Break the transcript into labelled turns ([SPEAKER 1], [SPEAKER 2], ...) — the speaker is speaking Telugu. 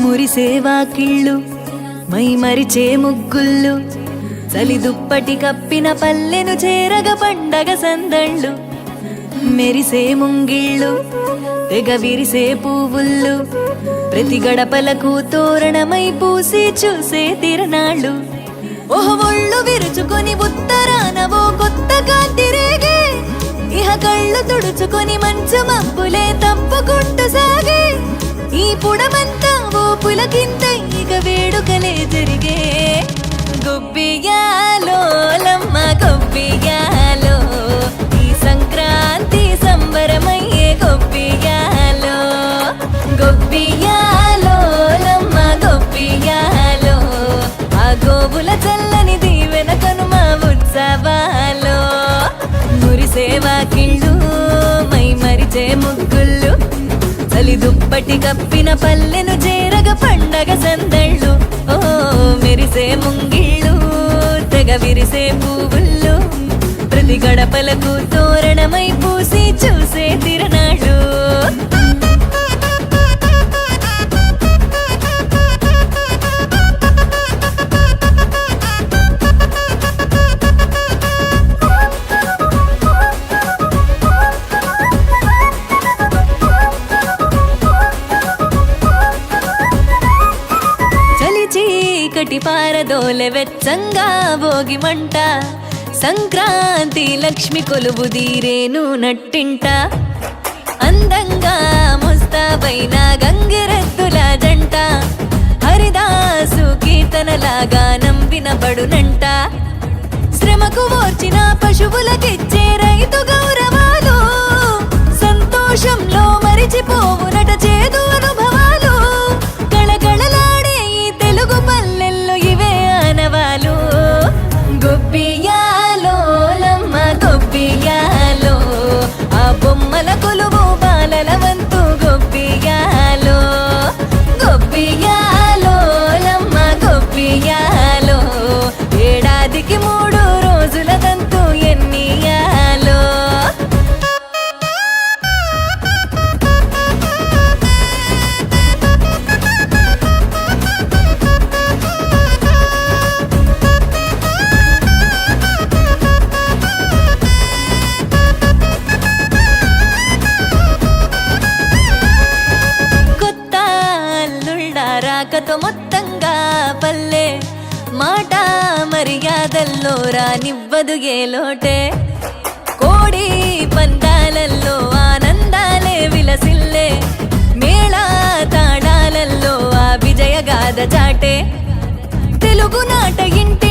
[SPEAKER 1] మురిసేవా కిళ్ళు మై మరిచే ముగ్గుళ్ళు చలి దుప్పటి కప్పిన పల్లెను చేరగ పండగ సందళ్ళు మెరిసే ముంగిళ్ళు తెగ విరిసే పువ్వుళ్ళు ప్రతి గడపలకు తోరణమై పూసి చూసే తిరణాళ్ళు ఓహో ఒళ్ళు విరుచుకొని ఉత్తరానవో కొత్త కాంతి రేగే ఇహ కళ్ళు తుడుచుకొని మంచు మబ్బులే తప్పుకుంటూ సాగే ఈ పుడమంతా ఓ పులకింత ఇక వేడుకలే జరిగే గొబ్బియాలో లమ్మ గొబ్బియాలో ఈ సంక్రాంతి సంబరమయ్యే గొబ్బియాలో గొబ్బియాలో లమ్మ గొబ్బియాలో ఆ గోవుల చల్లని దీవెన కనుమ ఉత్సవాలో మురిసేవా కిళ్ళు మై మరిచే ముగ్గుళ్ళు చలి దుప్పటి కప్పిన పల్లెను చేరగ పండగ సందళ్ళు ఓ మెరిసే ముంగిళ్ళు తెగ విరిసే పువ్వుళ్ళు ప్రతి గడపలకు తోరణమై పూసి చూసే తిరణాళ్ళు చీకటి పారదోలె వెచ్చంగా భోగి మంట సంక్రాంతి లక్ష్మి కొలువు దీరేను నట్టింట అందంగా ముస్తాబైన గంగిరెద్దుల జంట హరిదాసు కీర్తనలాగా వినబడునంట శ్రమకు ఓర్చిన పశువులకిచ్చే రైతు గౌరవాలు సంతోషంలో మరిచిపోవునట చేదు అనుభవాలు కళకళలాడే ఈ తెలుగు పల్లెల్లో ఇవే ఆనవాలు గొబ్బియాలో లమ్మ గొబ్బియాలో ఆ బొమ్మల కొలువు బాలల వంతు గొబ్బియాలో గొబ్బియాలో లమ్మ గొబ్బియాలో ఏడాదికి 3 రోజుల తంతు ఎన్నియాలో కొత్త అల్లుళ్ళ రాకతో మొత్తంగా పల్లె మాట మర్యాదల్లో రానివ్వదు ఏ లోటే కోడి పందాలల్లో ఆనందాలే విలసిల్లే మేళా తాళాలల్లో ఆ విజయగాథ చాటే తెలుగు నాట ఇంట